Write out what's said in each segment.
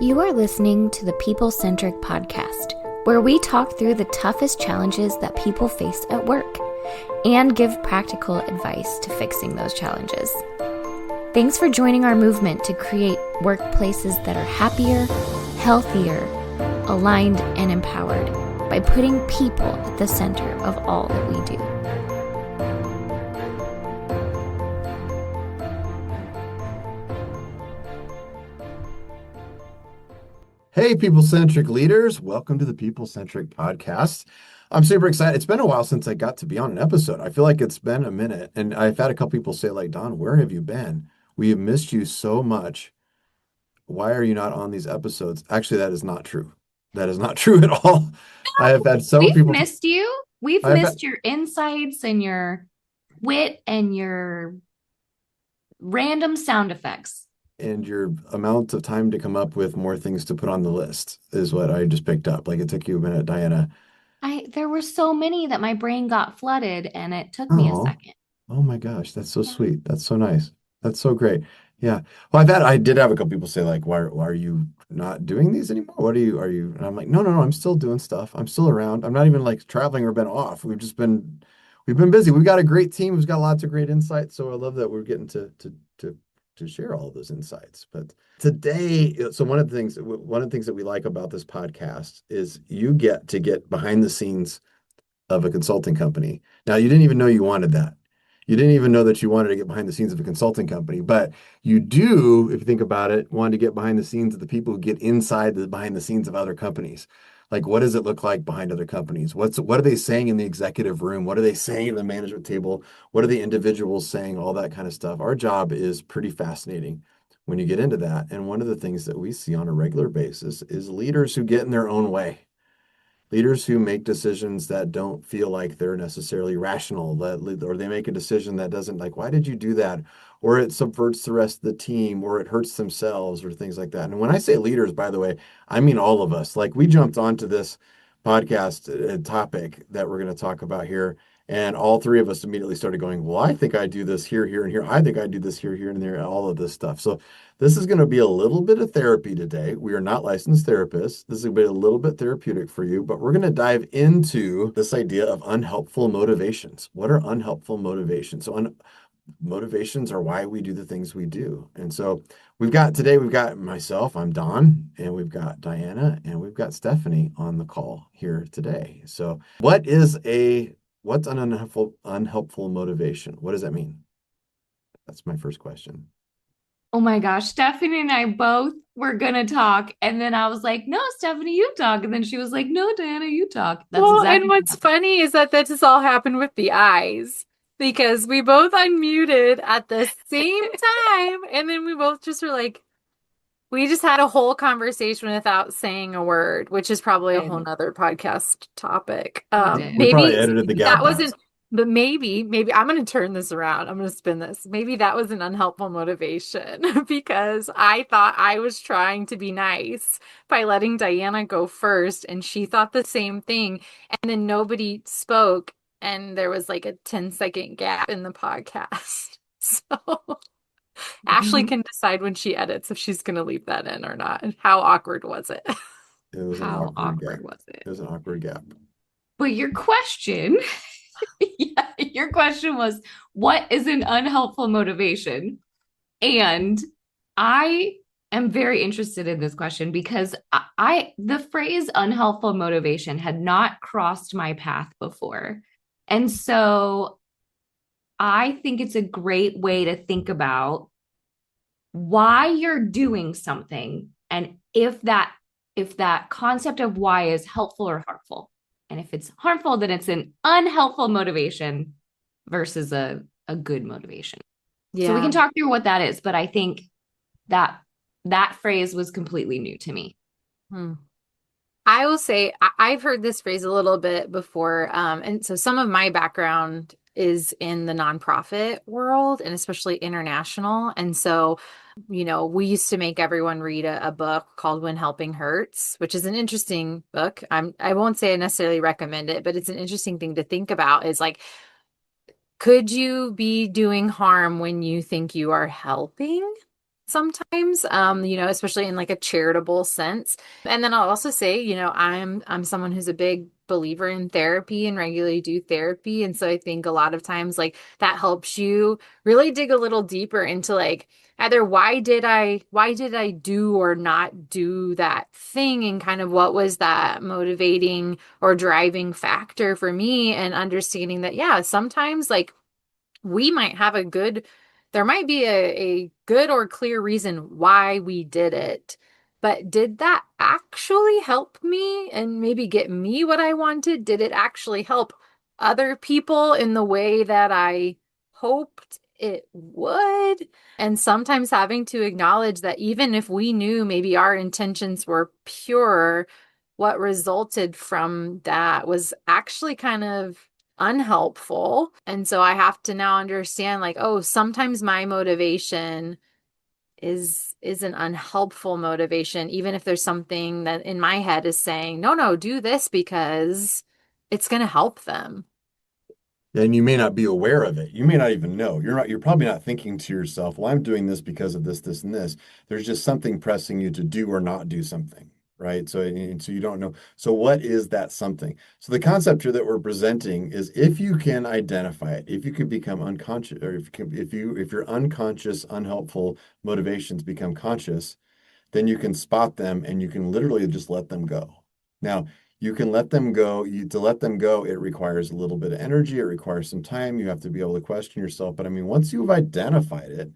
You are listening to the People Centric Podcast, where we talk through the toughest challenges that people face at work and give practical advice to fixing those challenges. Thanks for joining our movement to create workplaces that are happier, healthier, aligned, and empowered by putting people at the center of all that we do. Hey, People Centric leaders. Welcome to the People Centric Podcast. I'm super excited. It's been a while since I got to be on an episode. I feel like it's been a minute. And I've had a couple people say, like, Don, where have you been? We have missed you so much. Why are you not on these episodes? Actually, that is not true. That is not true at all. I have had several people. We've missed you. We've missed your insights and your wit and your random sound effects. And your amount of time to come up with more things to put on the list is what I just picked up. Like, it took you a minute, Diana. There were so many that my brain got flooded and it took me a second. Oh my gosh, that's so sweet. That's so nice. That's so great. Yeah. Well, I did have a couple people say, like, why are you not doing these anymore? Are you? And I'm like, no, I'm still doing stuff. I'm still around. I'm not even like traveling or been off. We've been busy. We've got a great team. We've got lots of great insights. So I love that we're getting to share all of those insights. But today, so one of the things that we like about this podcast is you get to get behind the scenes of a consulting company. Now, you didn't even know you wanted that. You didn't even know that you wanted to get behind the scenes of a consulting company, but you do, if you think about it, want to get behind the scenes of the people who get behind the scenes of other companies. Like, what does it look like behind other companies? What are they saying in the executive room? What are they saying in the management table? What are the individuals saying? All that kind of stuff. Our job is pretty fascinating when you get into that. And one of the things that we see on a regular basis is leaders who get in their own way. Leaders who make decisions that don't feel like they're necessarily rational, or they make a decision that doesn't, like, why did you do that? Or it subverts the rest of the team, or it hurts themselves, or things like that. And when I say leaders, by the way, I mean all of us. Like, we jumped onto this podcast topic that we're going to talk about here, and all three of us immediately started going, well, I think I do this here, here, and here. I think I do this here, here, and there, and all of this stuff. So this is going to be a little bit of therapy today. We are not licensed therapists. This is going to be a little bit therapeutic for you, but we're going to dive into this idea of unhelpful motivations. What are unhelpful motivations? So motivations are why we do the things we do. And so we've got myself, I'm Don, and we've got Diana, and we've got Stephanie on the call here today. So what's an unhelpful motivation? What does that mean? That's my first question. Oh my gosh, Stephanie and I both were going to talk. And then I was like, no, Stephanie, you talk. And then she was like, no, Diana, you talk. And what's funny is that just all happened with the eyes, because we both unmuted at the same time. And then we both just were like, we just had a whole conversation without saying a word, which is probably a whole nother podcast topic. We probably edited the gap. That wasn't. But maybe I'm going to turn this around. I'm going to spin this. Maybe that was an unhelpful motivation because I thought I was trying to be nice by letting Diana go first. And she thought the same thing. And then nobody spoke. And there was like a 10-second gap in the podcast. So Ashley can decide when she edits if she's going to leave that in or not. And how awkward was it? How awkward was it? It was an awkward gap. But your question... Yeah, your question was, what is an unhelpful motivation? And I am very interested in this question because the phrase unhelpful motivation had not crossed my path before. And so I think it's a great way to think about why you're doing something and if that concept of why is helpful or harmful. And if it's harmful, then it's an unhelpful motivation versus a good motivation. Yeah. So we can talk through what that is. But I think that phrase was completely new to me. I will say I've heard this phrase a little bit before. And so some of my background is in the nonprofit world and especially international. And so, we used to make everyone read a book called When Helping Hurts, which is an interesting book. I won't say I necessarily recommend it, but it's an interesting thing to think about is like, could you be doing harm when you think you are helping? sometimes, especially in like a charitable sense. And then I'll also say, I'm someone who's a big believer in therapy and regularly do therapy. And so I think a lot of times like that helps you really dig a little deeper into like either why did I do or not do that thing, and kind of what was that motivating or driving factor for me, and understanding that, yeah, sometimes like we might have there might be a good or clear reason why we did it. But did that actually help me and maybe get me what I wanted? Did it actually help other people in the way that I hoped it would? And sometimes having to acknowledge that even if we knew maybe our intentions were pure, what resulted from that was actually kind of unhelpful. And so I have to now understand like, oh, sometimes my motivation is an unhelpful motivation, even if there's something that in my head is saying, no, no, do this because it's going to help them. And you may not be aware of it. You may not even know. You're probably not thinking to yourself, well, I'm doing this because of this, this, and this. There's just something pressing you to do or not do something, right? So you don't know. So what is that something? So the concept here that we're presenting is if you can identify it, if you can become unconscious, or if your unconscious, unhelpful motivations become conscious, then you can spot them and you can literally just let them go. Now, you can let them go. To let them go, it requires a little bit of energy. It requires some time. You have to be able to question yourself. But I mean, once you've identified it,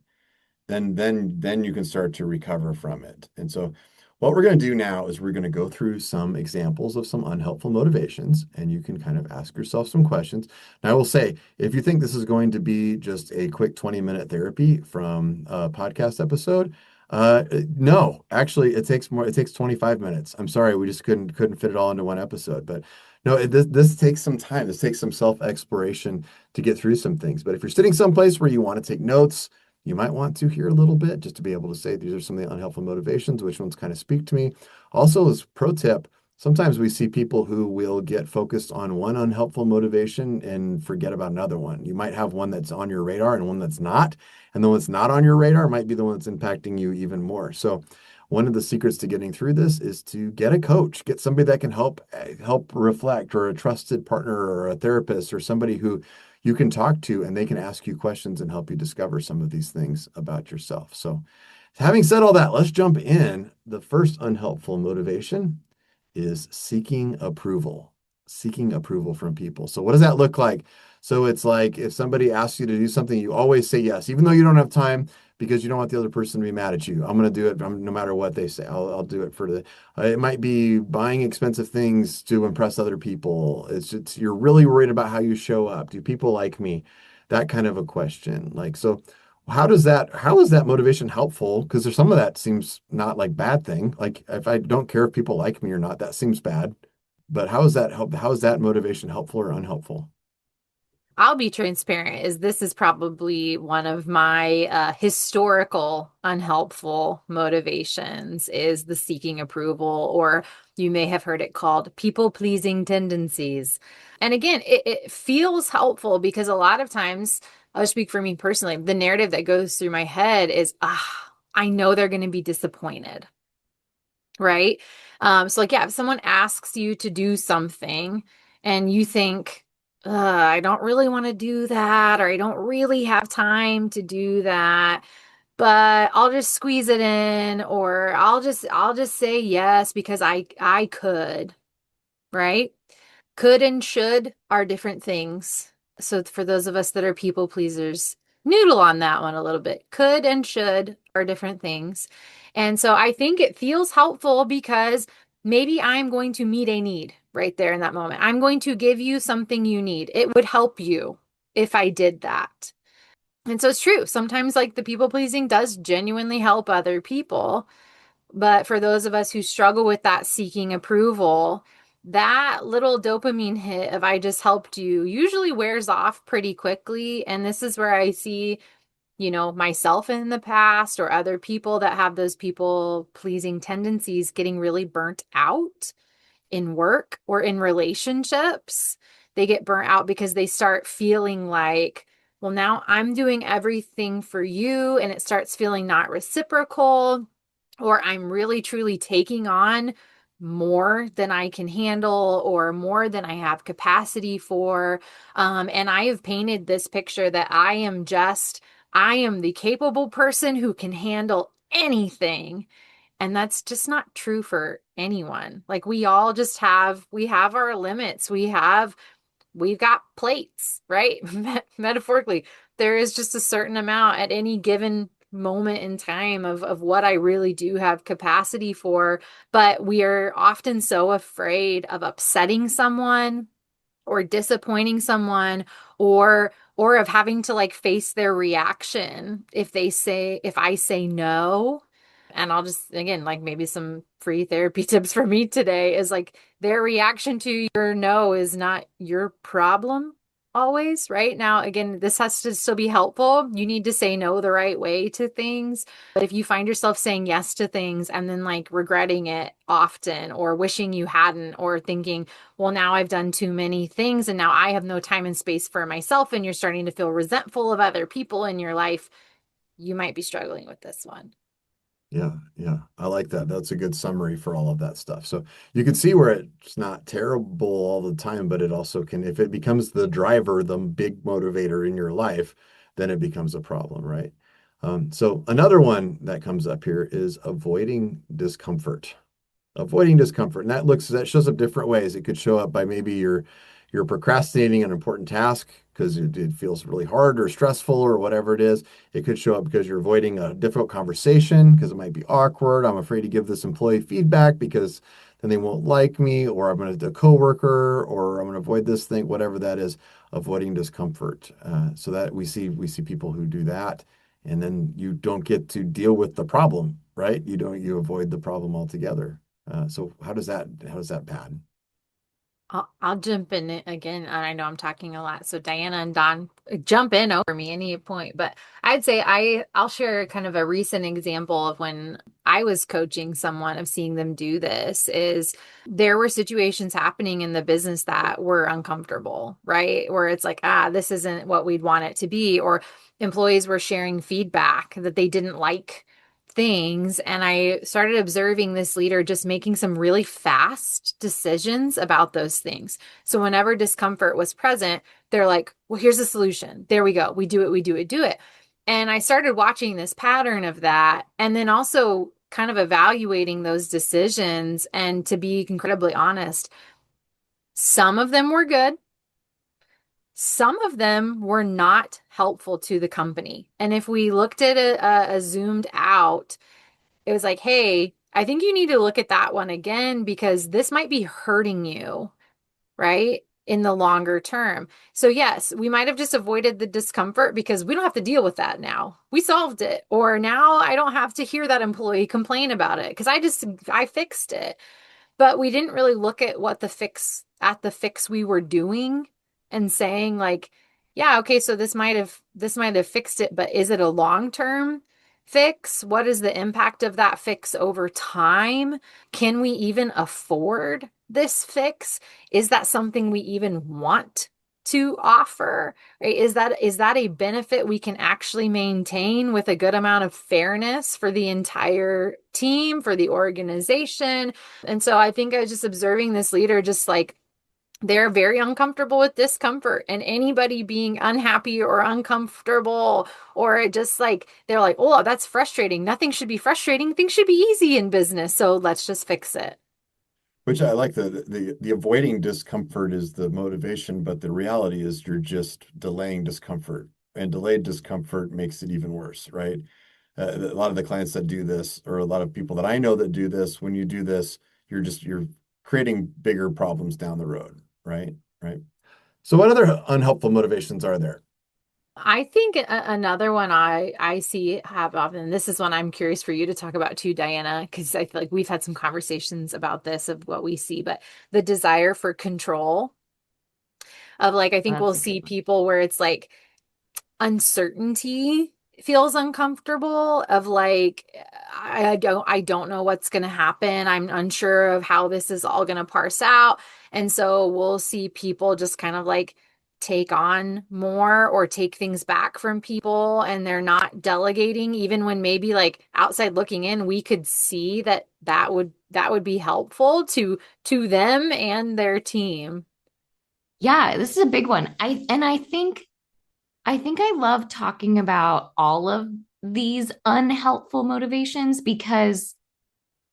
then you can start to recover from it. And so what we're going to do now is we're going to go through some examples of some unhelpful motivations, and you can kind of ask yourself some questions. Now, I will say, if you think this is going to be just a quick 20-minute therapy from a podcast episode, no, actually, it takes more. It takes 25 minutes. I'm sorry, we just couldn't fit it all into one episode. But no, this takes some time. This takes some self-exploration to get through some things. But if you're sitting someplace where you want to take notes, you might want to hear a little bit just to be able to say these are some of the unhelpful motivations, which ones kind of speak to me. Also, as pro tip, sometimes we see people who will get focused on one unhelpful motivation and forget about another one. You might have one that's on your radar and one that's not. And the one that's not on your radar might be the one that's impacting you even more. So one of the secrets to getting through this is to get a coach, get somebody that can help reflect, or a trusted partner or a therapist or somebody who you can talk to, and they can ask you questions and help you discover some of these things about yourself. So having said all that, let's jump in. The first unhelpful motivation is seeking approval from people. So what does that look like? So it's like if somebody asks you to do something, you always say yes, even though you don't have time, because you don't want the other person to be mad at you. I'm going to do it no matter what they say. I'll do it for the. It might be buying expensive things to impress other people. It's you're really worried about how you show up. Do people like me? That kind of a question. Like, so how is that motivation helpful? Because there's some of that seems not like bad thing. Like if I don't care if people like me or not, that seems bad. But how is that motivation helpful or unhelpful? I'll be transparent, is this is probably one of my historical unhelpful motivations, is the seeking approval, or you may have heard it called people-pleasing tendencies. And again, it feels helpful because a lot of times, I'll speak for me personally, the narrative that goes through my head is, I know they're going to be disappointed, right? So like, yeah, if someone asks you to do something and you think, I don't really want to do that, or I don't really have time to do that, but I'll just squeeze it in, or I'll just say yes because I could, right? Could and should are different things. So for those of us that are people pleasers, noodle on that one a little bit. Could and should are different things. And so I think it feels helpful because maybe I'm going to meet a need right there in that moment. I'm going to give you something you need. It would help you if I did that. And so it's true. Sometimes like the people pleasing does genuinely help other people. But for those of us who struggle with that seeking approval, that little dopamine hit of I just helped you usually wears off pretty quickly. And this is where I see, myself in the past or other people that have those people pleasing tendencies getting really burnt out in work or in relationships. They get burnt out because they start feeling like well, now I'm doing everything for you and it starts feeling not reciprocal, or I'm really truly taking on more than I can handle or more than I have capacity for. And I have painted this picture that I am the capable person who can handle anything. And that's just not true for anyone. Like we all just we have our limits. We've got plates, right? Metaphorically, there is just a certain amount at any given moment in time of what I really do have capacity for. But we are often so afraid of upsetting someone or disappointing someone or of having to like face their reaction if I say no. And I'll just again like maybe some free therapy tips for me today is like their reaction to your no is not your problem always, right? Now, again, this has to still be helpful. You need to say no the right way to things. But if you find yourself saying yes to things and then like regretting it often or wishing you hadn't or thinking, well, now I've done too many things and now I have no time and space for myself, and you're starting to feel resentful of other people in your life, you might be struggling with this one. Yeah, yeah. I like that. That's a good summary for all of that stuff. So you can see where it's not terrible all the time, but it also can, if it becomes the driver, the big motivator in your life, then it becomes a problem, right? So another one that comes up here is avoiding discomfort. Avoiding discomfort. And that shows up different ways. It could show up by maybe you're procrastinating an important task because it feels really hard or stressful or whatever it is. It could show up because you're avoiding a difficult conversation because it might be awkward. I'm afraid to give this employee feedback because then they won't like me, or I'm going to a coworker, or I'm going to avoid this thing, whatever that is. Avoiding discomfort. So that we see people who do that, and then you don't get to deal with the problem, right? You avoid the problem altogether. So how does that bad? I'll jump in again. And I know I'm talking a lot. So Diana and Don, jump in over me any point. But I'd say I'll share kind of a recent example of when I was coaching someone of seeing them do this is there were situations happening in the business that were uncomfortable, right? Where it's like, this isn't what we'd want it to be. Or employees were sharing feedback that they didn't like things. And I started observing this leader just making some really fast decisions about those things. So whenever discomfort was present, they're like, well, here's the solution. There we go. We do it, we do it, do it. And I started watching this pattern of that. And then also kind of evaluating those decisions. And to be incredibly honest, some of them were good. Some of them were not helpful to the company. And if we looked at a zoomed out, it was like, hey, I think you need to look at that one again because this might be hurting you, right? In the longer term. So, yes, we might have just avoided the discomfort because we don't have to deal with that now. We solved it. Or now I don't have to hear that employee complain about it because I fixed it. But we didn't really look at the fix we were doing and saying like, yeah, okay, so this might have fixed it, but is it a long-term fix? What is the impact of that fix over time? Can we even afford this fix? Is that something we even want to offer? Right? Is that a benefit we can actually maintain with a good amount of fairness for the entire team, for the organization? And so I think I was just observing this leader just like they're very uncomfortable with discomfort, and anybody being unhappy or uncomfortable or just like they're like, oh, that's frustrating. Nothing should be frustrating. Things should be easy in business. So let's just fix it. Which I like the avoiding discomfort is the motivation, but the reality is you're just delaying discomfort, and delayed discomfort makes it even worse, right? A lot of the clients that do this, or a lot of people that I know that do this, when you do this, you're creating bigger problems down the road, right? Right. So what other unhelpful motivations are there? I think another one I see have often, this is one I'm curious for you to talk about too, Diana, because I feel like we've had some conversations about this of what we see, but the desire for control of like, I think we'll That's a good see one. people where it's like uncertainty feels uncomfortable of like I don't know what's going to happen. I'm unsure of how this is all going to parse out. And so we'll see people just kind of like take on more or take things back from people, and they're not delegating, even when maybe like outside looking in, we could see that that would be helpful to them and their team. Yeah, this is a big one. I think I love talking about all of these unhelpful motivations because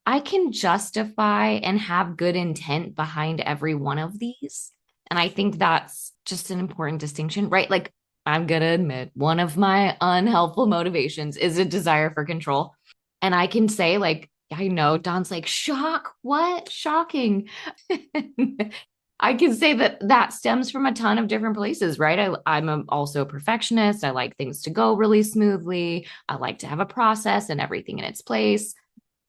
I can justify and have good intent behind every one of these. And I think that's just an important distinction, right? Like, I'm going to admit one of my unhelpful motivations is a desire for control. And I can say, like, I know Don's like, shock, what? Shocking. I can say that that stems from a ton of different places, right? Also a perfectionist. I like things to go really smoothly. I like to have a process and everything in its place.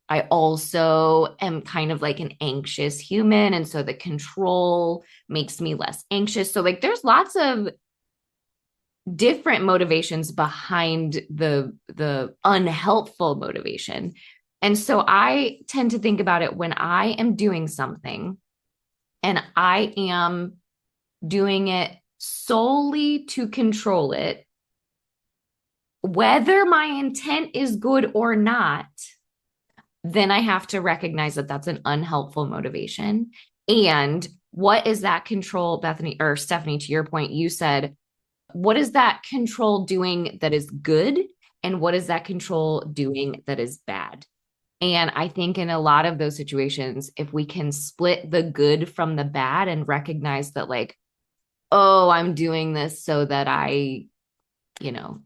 I also am kind of like an anxious human. And so the control makes me less anxious. So, like, there's lots of different motivations behind the unhelpful motivation. And so I tend to think about it when I am doing something and I am doing it solely to control it, whether my intent is good or not, then I have to recognize that that's an unhelpful motivation. And what is that control, Bethany or Stephanie, to your point, you said, what is that control doing that is good? And what is that control doing that is bad? And I think in a lot of those situations, if we can split the good from the bad and recognize that, like, oh, I'm doing this so that I, you know,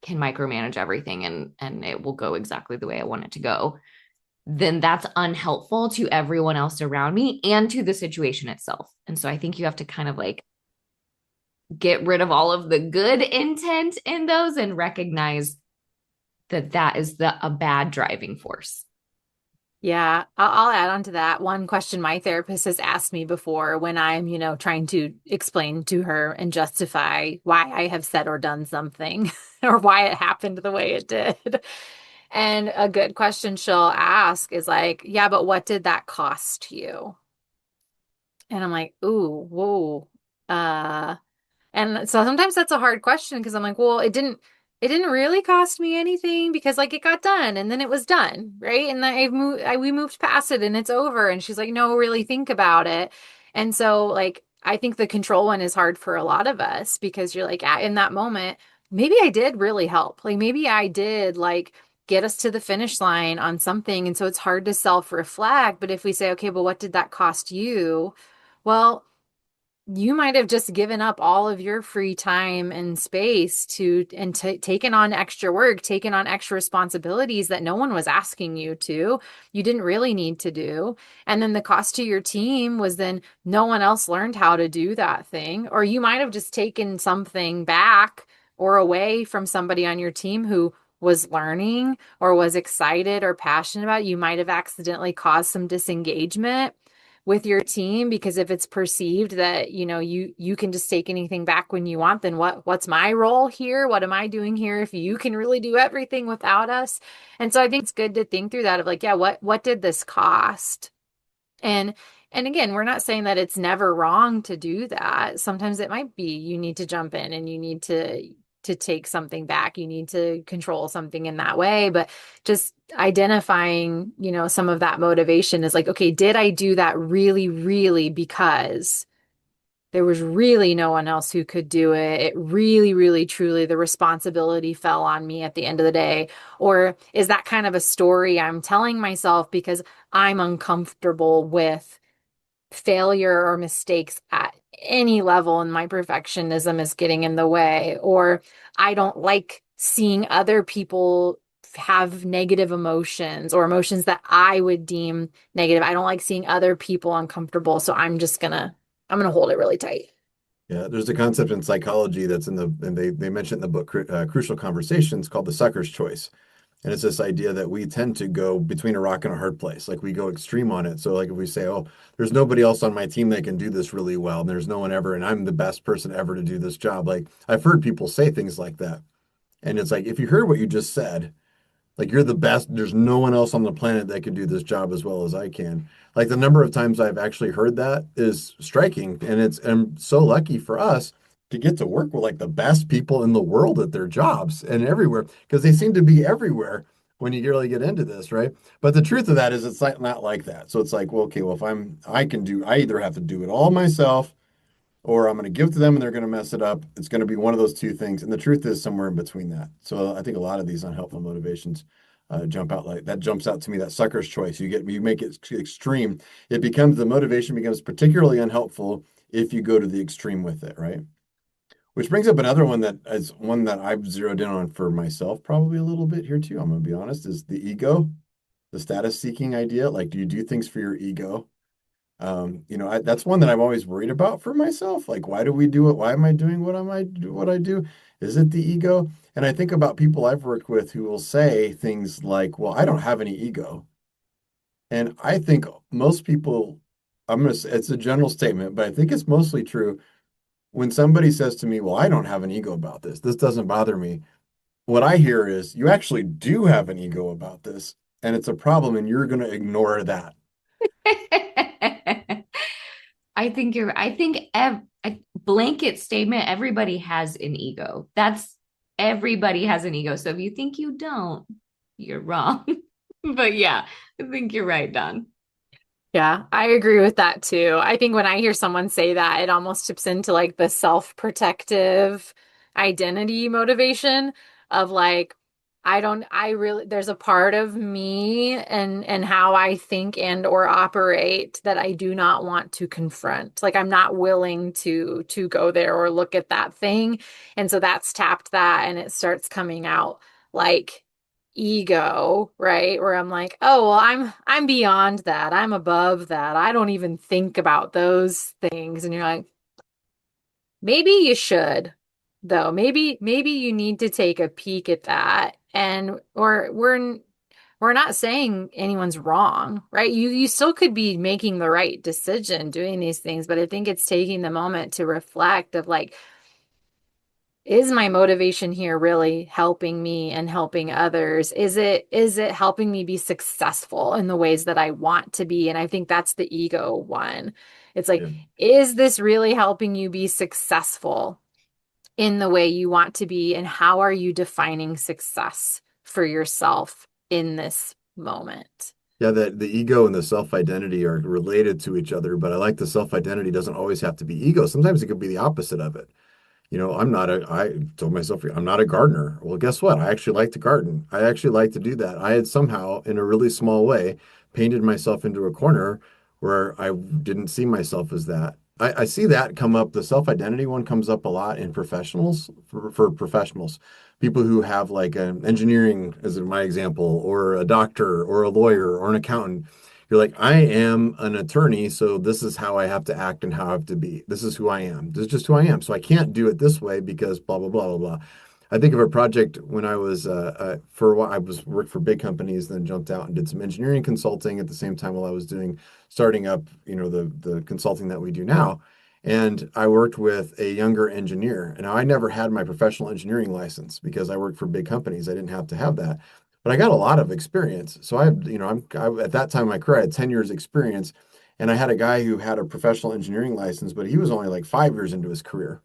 can micromanage everything and it will go exactly the way I want it to go, then that's unhelpful to everyone else around me and to the situation itself. And so I think you have to kind of like get rid of all of the good intent in those and recognize that that is a bad driving force. Yeah, I'll add on to that. One question my therapist has asked me before when I'm, trying to explain to her and justify why I have said or done something or why it happened the way it did. And a good question she'll ask is like, yeah, but what did that cost you? And I'm like, ooh, whoa. Uh, and so sometimes that's a hard question because I'm like, well, it didn't really cost me anything because like it got done and then it was done, right? And we moved past it and it's over. And she's like, no, really think about it. And so like I think the control one is hard for a lot of us because you're like in that moment, maybe I did really help. Like maybe I did like get us to the finish line on something. And so it's hard to self-reflect. But if we say, okay, well, what did that cost you? Well, you might have just given up all of your free time and space taken on extra work, taken on extra responsibilities that no one was asking you to. You didn't really need to do. And then the cost to your team was then no one else learned how to do that thing. Or you might have just taken something back or away from somebody on your team who was learning or was excited or passionate about it. You might have accidentally caused some disengagement with your team because if it's perceived that you can just take anything back when you want, then what's my role here? What am I doing here if you can really do everything without us? And so I think it's good to think through that of like, yeah, what did this cost? And again, we're not saying that it's never wrong to do that. Sometimes it might be you need to jump in and you need to take something back. You need to control something in that way. But just identifying, some of that motivation is like, okay, did I do that really, really because there was really no one else who could do it? It really, really, truly, the responsibility fell on me at the end of the day. Or is that kind of a story I'm telling myself because I'm uncomfortable with failure or mistakes at any level and my perfectionism is getting in the way, or I don't like seeing other people have negative emotions or emotions that I would deem negative. I don't like seeing other people uncomfortable, so I'm gonna hold it really tight. Yeah, there's a concept in psychology that's and they mention in the book Crucial Conversations called the sucker's choice. And it's this idea that we tend to go between a rock and a hard place. Like we go extreme on it. So like if we say, oh, there's nobody else on my team that can do this really well, and there's no one ever, and I'm the best person ever to do this job. Like I've heard people say things like that. And it's like, if you heard what you just said, like you're the best, there's no one else on the planet that can do this job as well as I can. Like the number of times I've actually heard that is striking. And I'm so lucky for us to get to work with like the best people in the world at their jobs and everywhere because they seem to be everywhere when you really get into this, right? But the truth of that is it's like not like that. So it's like, well, okay, well, if I either have to do it all myself or I'm going to give to them and they're going to mess it up. It's going to be one of those two things. And the truth is somewhere in between that. So I think a lot of these unhelpful motivations jump out like that jumps out to me, that sucker's choice. You make it extreme. The motivation becomes particularly unhelpful if you go to the extreme with it, right? Which brings up another one that is one that I've zeroed in on for myself probably a little bit here too. I'm going to be honest, is the ego, the status seeking idea. Like, do you do things for your ego? That's one that I'm always worried about for myself. Like, why do we do it? Why am I doing what I do? Is it the ego? And I think about people I've worked with who will say things like, "Well, I don't have any ego." And I think most people, it's a general statement, but I think it's mostly true. When somebody says to me, "Well, I don't have an ego about this. This doesn't bother me." What I hear is, "You actually do have an ego about this, and it's a problem, and you're going to ignore that." I think a blanket statement, everybody has an ego. Everybody has an ego. So if you think you don't, you're wrong. But yeah, I think you're right, Don. Yeah, I agree with that too. I think when I hear someone say that, it almost tips into like the self-protective identity motivation of like, I really, there's a part of me and how I think and or operate that I do not want to confront. Like I'm not willing to go there or look at that thing. And so that's tapped that and it starts coming out like ego, right? Where I'm like, oh, well, I'm beyond that. I'm above that. I don't even think about those things. And you're like, maybe you should, though. Maybe you need to take a peek at that. And or we're not saying anyone's wrong, right? You still could be making the right decision doing these things, but I think it's taking the moment to reflect of like, is my motivation here really helping me and helping others? Is it helping me be successful in the ways that I want to be? And I think that's the ego one. It's like, Yeah. is this really helping you be successful in the way you want to be? And how are you defining success for yourself in this moment? Yeah, that the ego and the self-identity are related to each other, but I like the self-identity doesn't always have to be ego. Sometimes it could be the opposite of it. I told myself I'm not a gardener. Well, guess what? I actually like to garden. I actually like to do that. I had somehow, in a really small way, painted myself into a corner where I didn't see myself as that. I see that come up. The self-identity one comes up a lot in professionals, for professionals, people who have like an engineering, as in my example, or a doctor or a lawyer or an accountant. You're like, I am an attorney, so this is how I have to act and how I have to be. This is who I am. This is just who I am. So I can't do it this way because blah blah blah blah blah. I think of a project when I was for a while. I was worked for big companies, then jumped out and did some engineering consulting at the same time while I was starting up, the consulting that we do now. And I worked with a younger engineer. And I never had my professional engineering license because I worked for big companies. I didn't have to have that. But I got a lot of experience. So at that time in my career, I had 10 years experience. And I had a guy who had a professional engineering license, but he was only like 5 years into his career.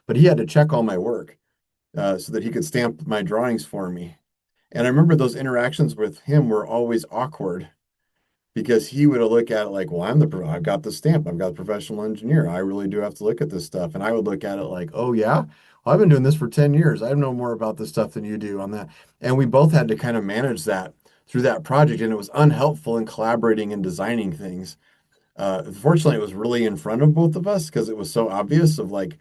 But he had to check all my work so that he could stamp my drawings for me. And I remember those interactions with him were always awkward because he would look at it like, well, I've got the stamp, I've got the professional engineer. I really do have to look at this stuff. And I would look at it like, oh yeah, well, I've been doing this for 10 years. I know more about this stuff than you do on that. And we both had to kind of manage that through that project. And it was unhelpful in collaborating and designing things. Fortunately, it was really in front of both of us because it was so obvious of like,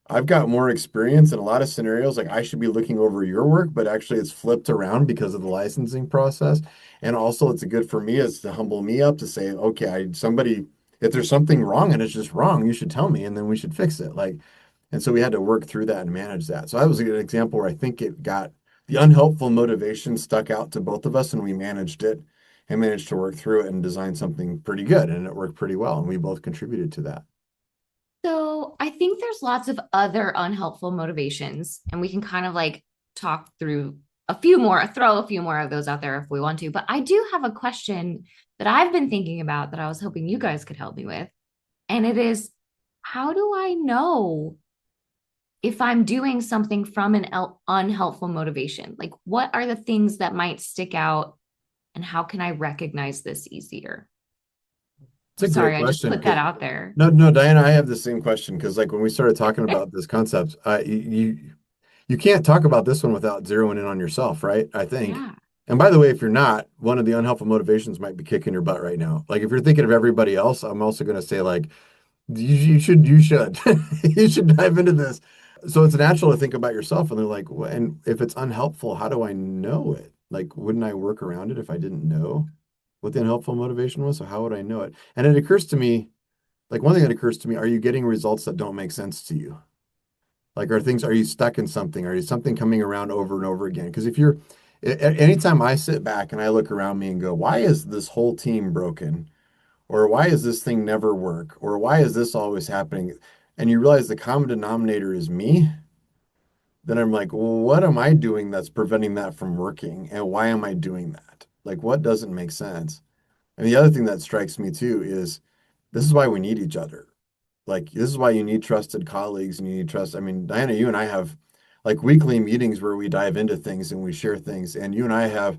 I've got more experience in a lot of scenarios. Like I should be looking over your work, but actually it's flipped around because of the licensing process. And also it's good for me is to humble me up to say, okay, if there's something wrong and it's just wrong, you should tell me and then we should fix it. And so we had to work through that and manage that. So that was a good example where I think it got the unhelpful motivation stuck out to both of us and we managed it and managed to work through it and design something pretty good. And it worked pretty well. And we both contributed to that. So I think there's lots of other unhelpful motivations, and we can kind of like talk through throw a few more of those out there if we want to. But I do have a question that I've been thinking about that I was hoping you guys could help me with. And it is, how do I know if I'm doing something from an unhelpful motivation, like what are the things that might stick out and how can I recognize this easier? It's I'm a great sorry, I just question. put that out there. No, no, Diana, I have the same question because like when we started talking about this concept, you can't talk about this one without zeroing in on yourself, right? I think. Yeah. And by the way, if you're not, one of the unhelpful motivations might be kicking your butt right now. Like if you're thinking of everybody else, I'm also going to say like you should you should dive into this. So it's natural to think about yourself and they're like, and if it's unhelpful, how do I know it? Like, wouldn't I work around it if I didn't know what the unhelpful motivation was? So how would I know it? And it occurs to me, like one thing that occurs to me, are you getting results that don't make sense to you? Like, are you stuck in something? Are you something coming around over and over again? Because if you're, anytime I sit back and I look around me and go, why is this whole team broken? Or why is this thing never work? Or why is this always happening? And you realize the common denominator is me, then I'm like, well, what am I doing that's preventing that from working? And why am I doing that? Like, what doesn't make sense? And the other thing that strikes me too is this is why we need each other. Like, this is why you need trusted colleagues and you need trust. I mean, Diana, you and I have like weekly meetings where we dive into things and we share things. And you and I have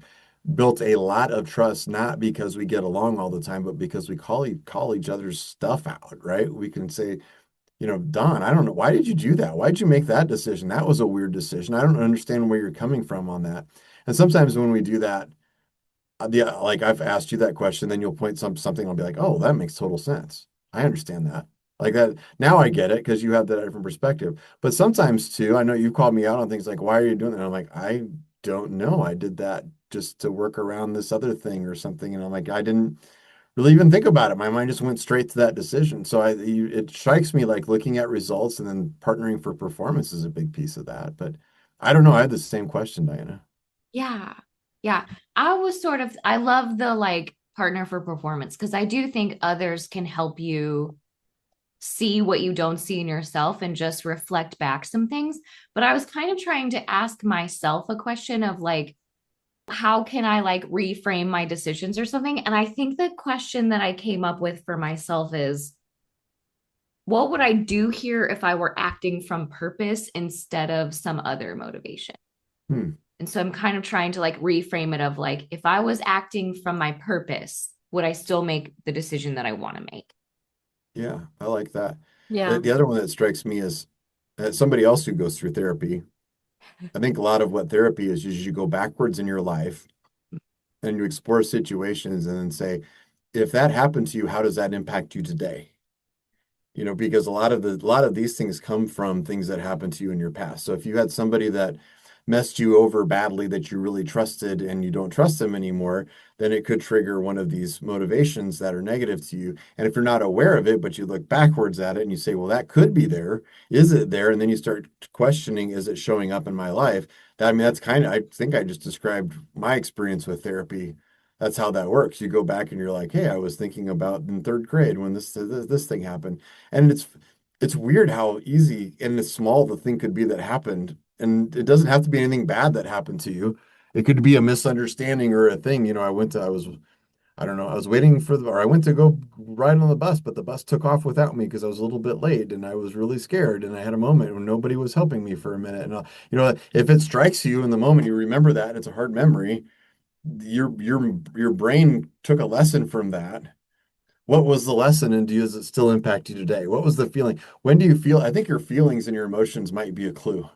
built a lot of trust, not because we get along all the time, but because we call each other's stuff out, right? We can say, Don, I don't know. Why did you do that? Why did you make that decision? That was a weird decision. I don't understand where you're coming from on that. And sometimes when we do that, like I've asked you that question, then you'll point something. I'll be like, oh, that makes total sense. I understand that. Like that. Now I get it because you have that different perspective. But sometimes too, I know you've called me out on things like, why are you doing that? And I'm like, I don't know. I did that just to work around this other thing or something. And I'm like, I didn't really even think about it. My mind just went straight to that decision. So it strikes me like looking at results and then partnering for performance is a big piece of that. But I don't know. I had the same question, Diana. Yeah. Yeah. I love the like partner for performance because I do think others can help you see what you don't see in yourself and just reflect back some things. But I was kind of trying to ask myself a question of like, how can I like reframe my decisions or something? And I think the question that I came up with for myself is, what would I do here if I were acting from purpose instead of some other motivation? Hmm. And so I'm kind of trying to like reframe it of like, if I was acting from my purpose, would I still make the decision that I want to make? Yeah, I like that. Yeah. The other one that strikes me is somebody else who goes through therapy. I think a lot of what therapy is you go backwards in your life and you explore situations and then say, if that happened to you, how does that impact you today? Because a lot of these things come from things that happened to you in your past. So if you had somebody that messed you over badly that you really trusted and you don't trust them anymore, then it could trigger one of these motivations that are negative to you. And if you're not aware of it, but you look backwards at it and you say, well, that could be there. Is it there? And then you start questioning, is it showing up in my life? I mean, that's kind of, I think I just described my experience with therapy. That's how that works. You go back and you're like, hey, I was thinking about in third grade when this thing happened. And it's weird how easy and small the thing could be that happened. And it doesn't have to be anything bad that happened to you. It could be a misunderstanding or a thing. I don't know, I was waiting or I went to go ride on the bus, but the bus took off without me because I was a little bit late and I was really scared. And I had a moment when nobody was helping me for a minute. And, if it strikes you in the moment, you remember that and it's a hard memory. Your brain took a lesson from that. What was the lesson and does it still impact you today? What was the feeling? When do you feel? I think your feelings and your emotions might be a clue.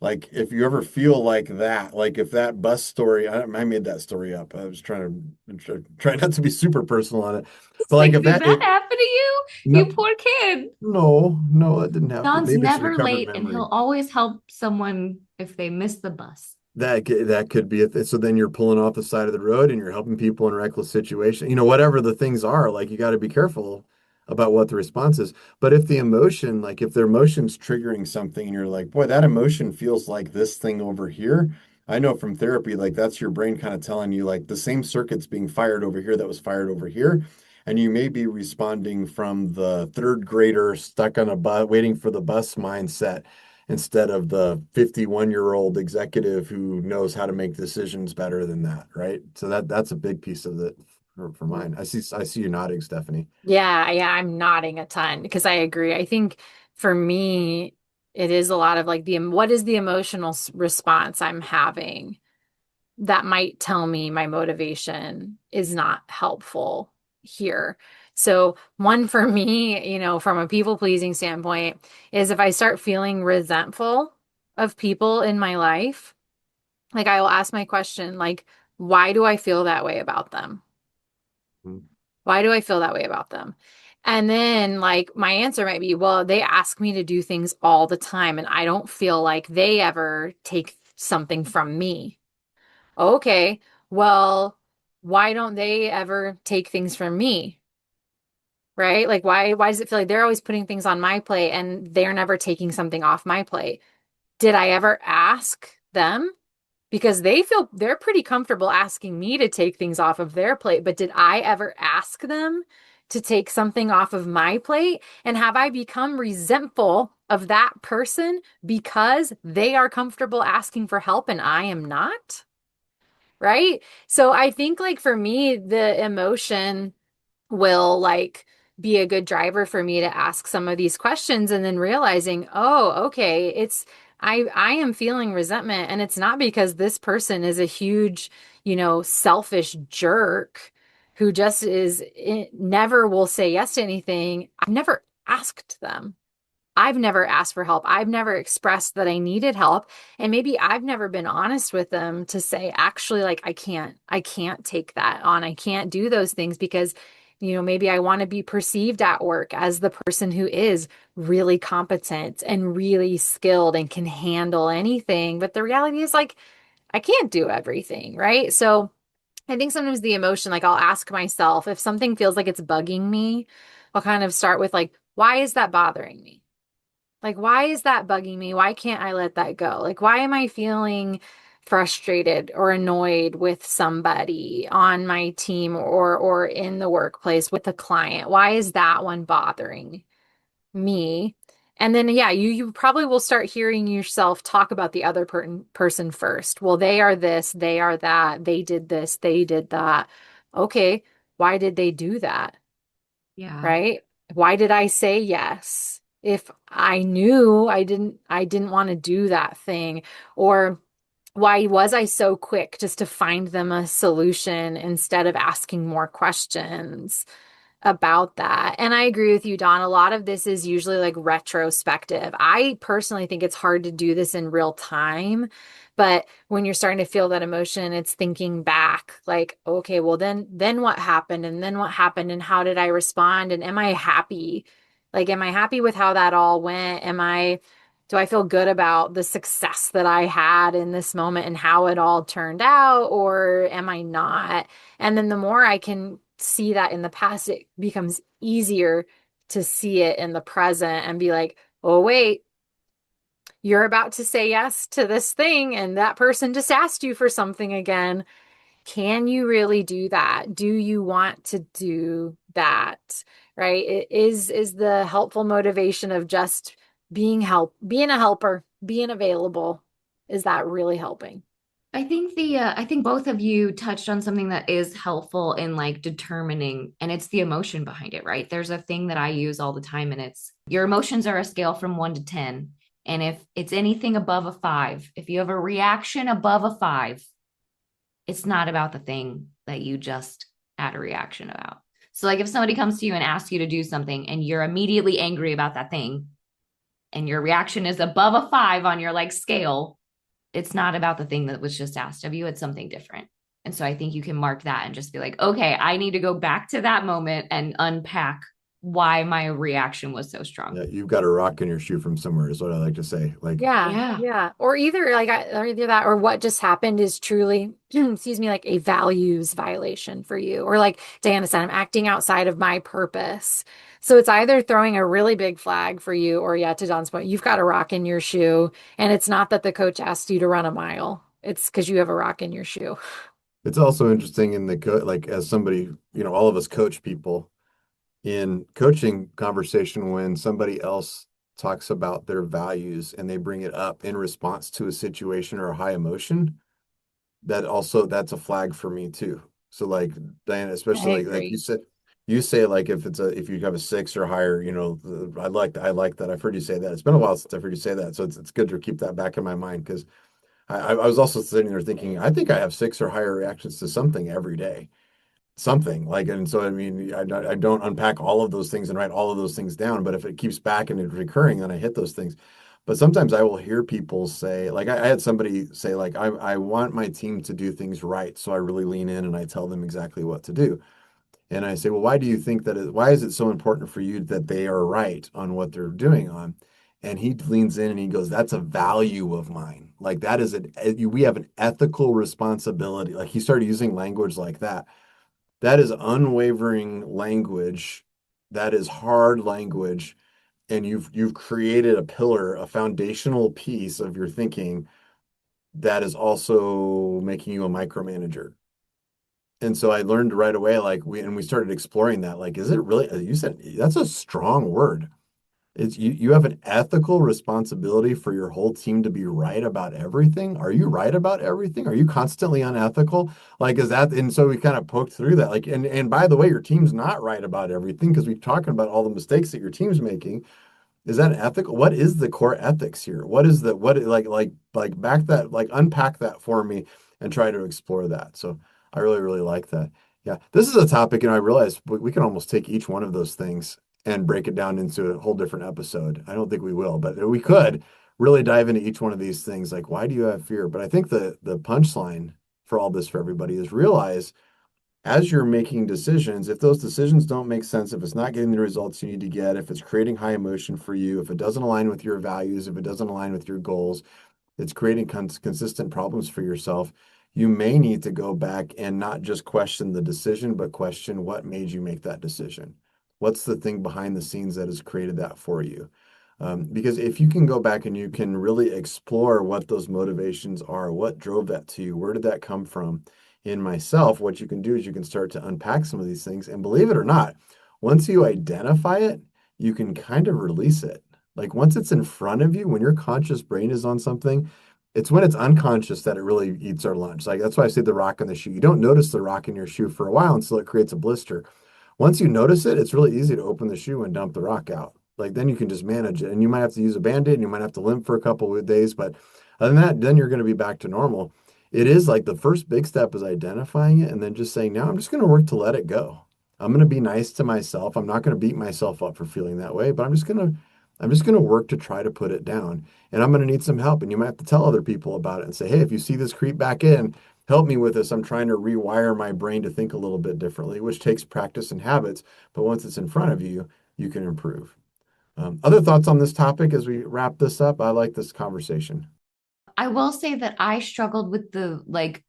Like if you ever feel like that, like if that bus story, I made that story up. I was try not to be super personal on it. It's But like like, if did that, that happen to you? no, You poor kid. no, that didn't happen. John's Maybe it's a never recovered late and memory. he'll always help someone if they miss the bus. That could be it. So then you're pulling off the side of the road and you're helping people in reckless situation. Whatever the things are, like you got to be careful about what the response is. But if the emotion, like if their emotion's triggering something and you're like, boy, that emotion feels like this thing over here. I know from therapy, like that's your brain kind of telling you like the same circuit's being fired over here that was fired over here. And you may be responding from the third grader stuck on a bus, waiting for the bus mindset instead of the 51-year-old executive who knows how to make decisions better than that, right? So that's a big piece of it for mine. I see you nodding, Stephanie. Yeah, I'm nodding a ton because I agree. I think for me, It is a lot of like what is the emotional response I'm having that might tell me my motivation is not helpful here. So, one for me, from a people pleasing standpoint, is if I start feeling resentful of people in my life, like I will ask my question, like, why do I feel that way about them? Mm. Why do I feel that way about them? And then, like, my answer might be, well, they ask me to do things all the time, and I don't feel like they ever take something from me. Okay, well, why don't they ever take things from me? Right? Like why does it feel like they're always putting things on my plate and they're never taking something off my plate? Did I ever ask them? Because they're pretty comfortable asking me to take things off of their plate, but did I ever ask them to take something off of my plate? And have I become resentful of that person because they are comfortable asking for help and I am not? Right? So I think like for me, the emotion will like be a good driver for me to ask some of these questions and then realizing, oh, okay, I am feeling resentment and it's not because this person is a huge, selfish jerk who just never will say yes to anything. I've never asked them. I've never asked for help. I've never expressed that I needed help. And maybe I've never been honest with them to say, actually, like, I can't take that on. I can't do those things because, maybe I want to be perceived at work as the person who is really competent and really skilled and can handle anything. But the reality is, like, I can't do everything. Right. So I think sometimes the emotion, like, I'll ask myself if something feels like it's bugging me, I'll kind of start with, like, why is that bothering me? Like, why is that bugging me? Why can't I let that go? Like, why am I feeling frustrated or annoyed with somebody on my team or in the workplace with a client? Why is that one bothering me? And then, yeah, you probably will start hearing yourself talk about the other person first. Well, they are this, they are that, they did this, they did that. Okay, why did they do that? Yeah. Right? Why did I say yes? If I knew I didn't want to do that thing, or why was I so quick just to find them a solution instead of asking more questions about that? And I agree with you, Don. A lot of this is usually like retrospective. I personally think it's hard to do this in real time, but when you're starting to feel that emotion, it's thinking back like, okay, well then what happened and then what happened and how did I respond and am I happy? Like, am I happy with how that all went? Do I feel good about the success that I had in this moment and how it all turned out, or am I not? And then the more I can see that in the past, it becomes easier to see it in the present and be like, oh, wait, you're about to say yes to this thing, and that person just asked you for something again. Can you really do that? Do you want to do that? Right? It is the helpful motivation of just being a helper, being available. Is that really helping? I think both of you touched on something that is helpful in like determining, and it's the emotion behind it, right? There's a thing that I use all the time, and it's your emotions are a scale from 1 to 10. And if it's anything above a 5, if you have a reaction above a 5, it's not about the thing that you just had a reaction about. So, like if somebody comes to you and asks you to do something and you're immediately angry about that thing, and your reaction is above a 5 on your like scale, it's not about the thing that was just asked of you. It's something different. And so I think you can mark that and just be like, okay, I need to go back to that moment and unpack why my reaction was so strong. Yeah, you've got a rock in your shoe from somewhere is what I like to say. Like, Yeah, Yeah. yeah. Or either that or what just happened is truly, excuse me, like a values violation for you. Or like Diana said, I'm acting outside of my purpose. So it's either throwing a really big flag for you, or yeah, to Don's point, you've got a rock in your shoe. And it's not that the coach asked you to run a mile. It's because you have a rock in your shoe. it's also interesting in the like as somebody, all of us coach people in coaching conversation when somebody else talks about their values and they bring it up in response to a situation or a high emotion, that's a flag for me too. So like Diana, I especially like you agree. said, You say like if you have a six or higher, I like that. I've heard you say that. It's been a while since I've heard you say that, so it's good to keep that back in my mind because I was also sitting there thinking I think I have six or higher reactions to something every day, something like, and so I mean I don't unpack all of those things and write all of those things down, but if it keeps back and it's recurring, then I hit those things. But sometimes I will hear people say, like I had somebody say, like I want my team to do things right, so I really lean in and I tell them exactly what to do. And I say, well, why do you think that why is it so important for you that they are right on what they're doing on? And he leans in and he goes, that's a value of mine. Like that is we have an ethical responsibility. Like he started using language like that. That is unwavering language. That is hard language. And you've created a pillar, a foundational piece of your thinking that is also making you a micromanager. And so I learned right away, like we started exploring that. Like, is it really, you said that's a strong word. You have an ethical responsibility for your whole team to be right about everything. Are you right about everything? Are you constantly unethical? Like, is that, and so we kind of poked through that. Like, and by the way, your team's not right about everything because we're talking about all the mistakes that your team's making. Is that ethical? What is the core ethics here? What is the what like back that like unpack that for me and try to explore that. So I really like that. Yeah, this is a topic, I realize we can almost take each one of those things and break it down into a whole different episode. I don't think we will, but we could really dive into each one of these things. Like, why do you have fear? But I think the punchline for all this for everybody is realize as you're making decisions, if those decisions don't make sense, if it's not getting the results you need to get, if it's creating high emotion for you, if it doesn't align with your values, if it doesn't align with your goals, it's creating consistent problems for yourself. You may need to go back and not just question the decision, but question what made you make that decision. What's the thing behind the scenes that has created that for you? Because if you can go back and you can really explore what those motivations are, what drove that to you, where did that come from? In myself, what you can do is you can start to unpack some of these things. And believe it or not, once you identify it, you can kind of release it. Like once it's in front of you, when your conscious brain is on something, it's when it's unconscious that it really eats our lunch. Like that's why I say the rock in the shoe. You don't notice the rock in your shoe for a while until it creates a blister. Once you notice it, it's really easy to open the shoe and dump the rock out. Like then you can just manage it. And you might have to use a band-aid and you might have to limp for a couple of days, but other than that, then you're going to be back to normal. It is like the first big step is identifying it and then just saying, now I'm just going to work to let it go. I'm going to be nice to myself. I'm not going to beat myself up for feeling that way, but I'm just going to work to try to put it down. And I'm going to need some help. And you might have to tell other people about it and say, hey, if you see this creep back in, help me with this. I'm trying to rewire my brain to think a little bit differently, which takes practice and habits. But once it's in front of you, you can improve. Other thoughts on this topic as we wrap this up? I like this conversation. I will say that I struggled with the like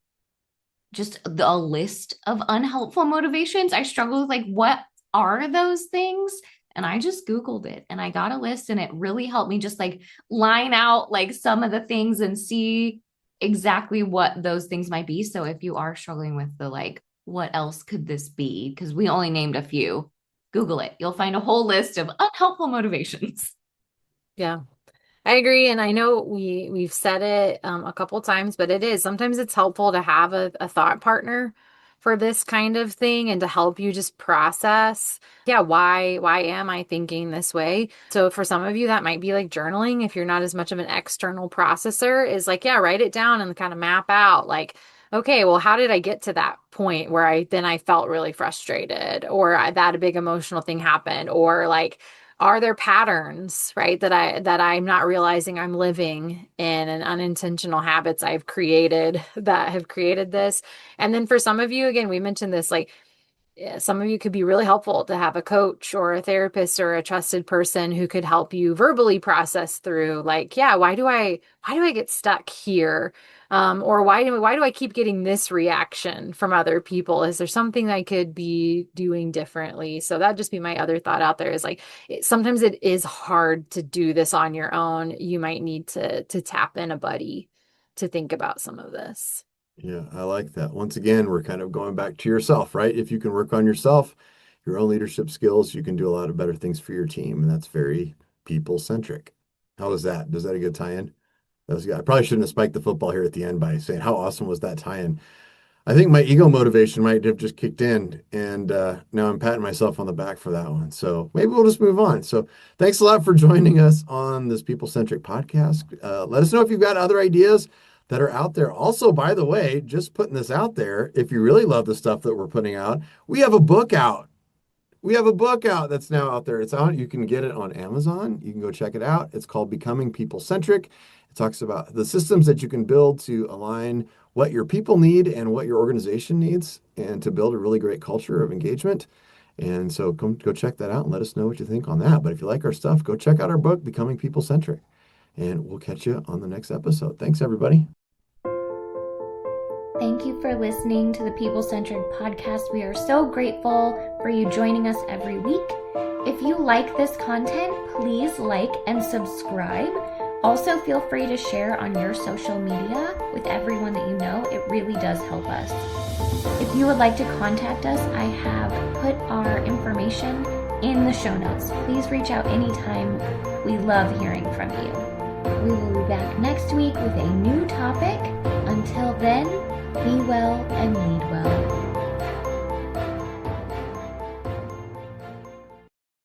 just a list of unhelpful motivations. I struggled with like what are those things? And I just Googled it and I got a list and it really helped me just like line out like some of the things and see exactly what those things might be. So if you are struggling with the like, what else could this be? Because we only named a few, Google it. You'll find a whole list of unhelpful motivations. Yeah. I agree, and I know we've said it a couple times, but it is sometimes it's helpful to have a thought partner for this kind of thing and to help you just process, yeah, why am I thinking this way? So for some of you, that might be like journaling. If you're not as much of an external processor, is like, yeah, write it down and kind of map out like, okay, well, how did I get to that point where I felt really frustrated or that a big emotional thing happened or like are there patterns, right, that I'm not realizing I'm living in and unintentional habits I've created that have created this? And then for some of you, again, we mentioned this, like some of you could be really helpful to have a coach or a therapist or a trusted person who could help you verbally process through like, yeah, why do I get stuck here? Or why do I keep getting this reaction from other people? Is there something I could be doing differently? So that'd just be my other thought out there is like sometimes it is hard to do this on your own. You might need to tap in a buddy to think about some of this. Yeah, I like that. Once again, we're kind of going back to yourself, right? If you can work on yourself, your own leadership skills, you can do a lot of better things for your team. And that's very people centric. How was that? Does that a good tie in? That was good. I probably shouldn't have spiked the football here at the end by saying how awesome was that tie in. I think my ego motivation might have just kicked in, and now I'm patting myself on the back for that one. So maybe we'll just move on. So thanks a lot for joining us on this People Centric podcast. Let us know if you've got other ideas that are out there. Also, by the way, just putting this out there, if you really love the stuff that we're putting out, we have a book out. We have a book out that's now out there. It's out. You can get it on Amazon. You can go check it out. It's called Becoming People Centric. It talks about the systems that you can build to align what your people need and what your organization needs, and to build a really great culture of engagement. And so go check that out and let us know what you think on that. But if you like our stuff, go check out our book, Becoming People Centric. And we'll catch you on the next episode. Thanks, everybody. Thank you for listening to the People Centric Podcast. We are so grateful for you joining us every week. If you like this content, please like and subscribe. Also, feel free to share on your social media with everyone that you know. It really does help us. If you would like to contact us, I have put our information in the show notes. Please reach out anytime. We love hearing from you. We will be back next week with a new topic. Until then, be well and lead well.